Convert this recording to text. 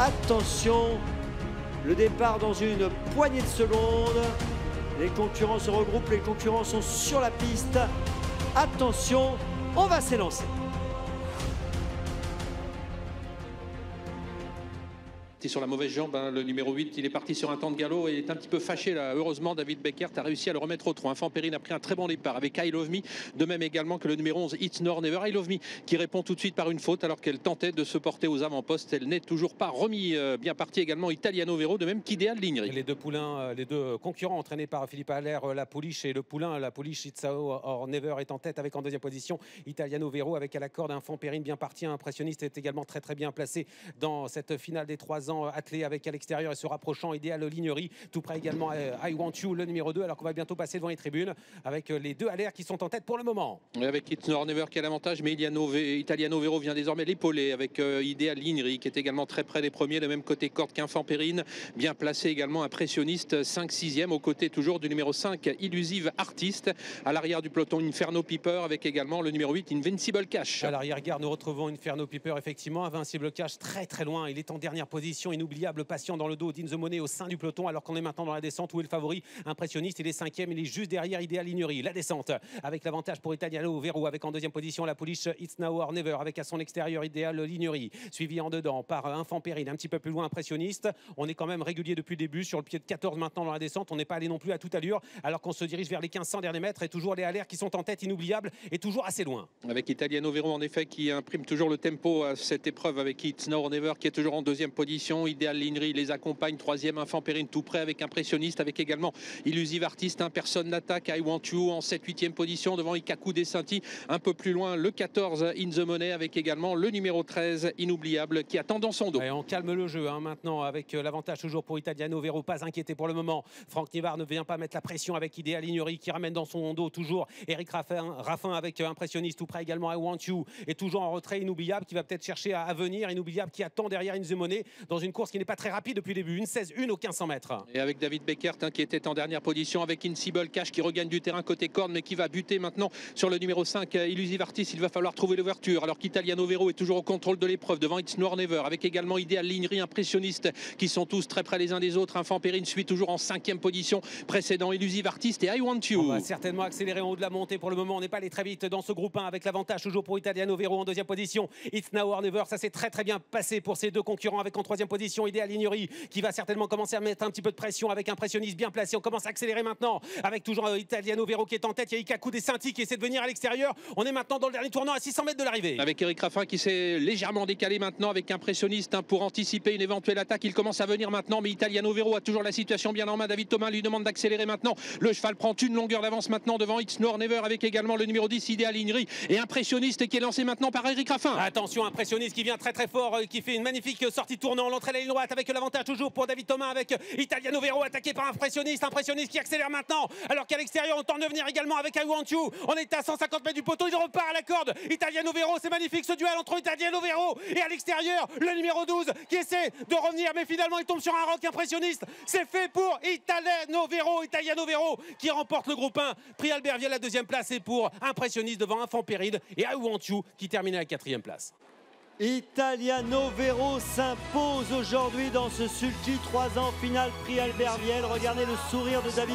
Attention, le départ dans une poignée de secondes. Les concurrents se regroupent, les concurrents sont sur la piste. Attention, on va s'élancer. Sur la mauvaise jambe, hein, le numéro 8, il est parti sur un temps de galop et il est un petit peu fâché là. Heureusement, David Beckert a réussi à le remettre au trot. Enfant Perrine a pris un très bon départ avec I Love Me, de même également que le numéro 11, It's Nor Never. I Love Me qui répond tout de suite par une faute alors qu'elle tentait de se porter aux avant-postes. Elle n'est toujours pas remis. Bien parti également Italiano Vero, de même qu'Idéal Lignery. Les deux poulains, les deux concurrents entraînés par Philippe Allaire, la Pouliche et le poulain, la Pouliche It's Nor Never est en tête avec en deuxième position Italiano Vero avec à la corde Enfant Perrine bien parti. Impressionniste est également très bien placé dans cette finale des 3 ans attelée avec l'extérieur et se rapprochant Idéal Lignery, tout près également I Want You, le numéro 2, alors qu'on va bientôt passer devant les tribunes avec les deux Allaire qui sont en tête pour le moment. Et avec It's Nor Never qui a l'avantage, mais Italiano Vero vient désormais l'épauler avec Idéal Lignery qui est également très près des premiers, le même côté corde qu'Enfant Perrine, bien placé également Impressionniste, 5-6e, aux côtés toujours du numéro 5, Illusive Artiste, à l'arrière du peloton Inferno Piper avec également le numéro 8, Invincible Cash. À l'arrière-garde, nous retrouvons Inferno Piper, effectivement, Invincible Cash très loin, il est en dernière position, inoubliable, patient dans le dos d'In The Money au sein du peloton, alors qu'on est maintenant dans la descente où est le favori Impressionniste, il est 5e, il est juste derrière Idéal Lignery. La descente avec l'avantage pour Italiano Vero avec en deuxième position la Pouliche It's Now or Never avec à son extérieur Idéal Lignery, suivi en dedans par Enfant Perrine, un petit peu plus loin Impressionniste. On est quand même régulier depuis le début, sur le pied de 14 maintenant dans la descente, on n'est pas allé non plus à toute allure alors qu'on se dirige vers les 1500 derniers mètres et toujours les Allaire qui sont en tête, inoubliables et toujours assez loin. Avec Italiano Vero en effet qui imprime toujours le tempo à cette épreuve avec It's Now or Never qui est toujours en deuxième position, Idéal Lignery les accompagne, troisième Enfant Perrine tout près avec Impressionniste, avec également Illusive Artiste, personne n'attaque, I Want You en 7-8e position devant Ikaku Desanti, un peu plus loin le 14 In The Money avec également le numéro 13 Inoubliable qui attend dans son dos. Et on calme le jeu maintenant avec l'avantage toujours pour Italiano Vero, pas inquiété pour le moment. Franck Nivard ne vient pas mettre la pression avec Idéal Lignery qui ramène dans son dos toujours Eric Raffin avec Impressionniste tout près également I Want You et toujours en retrait Inoubliable qui va peut-être chercher à venir, Inoubliable qui attend derrière In The Money dans une course qui n'est pas très rapide depuis le début, une 16-1 au 1500 mètres. Et avec David Beckert qui était en dernière position avec Invincible Cash qui regagne du terrain côté corde mais qui va buter maintenant sur le numéro 5 Illusive Artist. Il va falloir trouver l'ouverture alors qu'Italiano Vero est toujours au contrôle de l'épreuve devant It's Nor Never avec également Idéal Lignery, Impressionniste qui sont tous très près les uns des autres. Enfant Perrine suit toujours en 5e position précédent Illusive Artist et I Want You. On va certainement accélérer en haut de la montée pour le moment, on n'est pas allé très vite dans ce groupe 1 avec l'avantage toujours pour Italiano Vero en deuxième position. It's Now or Never, ça s'est très bien passé pour ces deux concurrents avec en troisième position Idéal Lignery qui va certainement commencer à mettre un petit peu de pression avec Impressionniste bien placé. On commence à accélérer maintenant avec toujours Italiano Vero qui est en tête. Il y a Ikaku Desanti qui essaie de venir à l'extérieur. On est maintenant dans le dernier tournant à 600 mètres de l'arrivée. Avec Eric Raffin qui s'est légèrement décalé maintenant avec Impressionniste pour anticiper une éventuelle attaque. Il commence à venir maintenant, mais Italiano Vero a toujours la situation bien en main. David Thomas lui demande d'accélérer maintenant. Le cheval prend une longueur d'avance maintenant devant It's Nor Never avec également le numéro 10 Idéal Lignery et Impressionniste qui est lancé maintenant par Eric Raffin. Attention, Impressionniste qui vient très fort, qui fait une magnifique sortie tournant. L'entrée à la ligne droite avec l'avantage toujours pour David Thomas avec Italiano Vero attaqué par Impressionniste qui accélère maintenant alors qu'à l'extérieur on tente de venir également avec I Want You. On est à 150 mètres du poteau, il repart à la corde. Italiano Vero, c'est magnifique ce duel entre Italiano Vero et à l'extérieur le numéro 12 qui essaie de revenir mais finalement il tombe sur un roc. Impressionniste, c'est fait pour Italiano Vero qui remporte le groupe 1. Prix Albert via la deuxième place et pour Impressionniste devant Enfant Perrine et I Want You qui termine à la 4e place. Italiano Vero s'impose aujourd'hui dans ce sulky 3 ans finale Prix Albert Viel. Regardez le sourire de David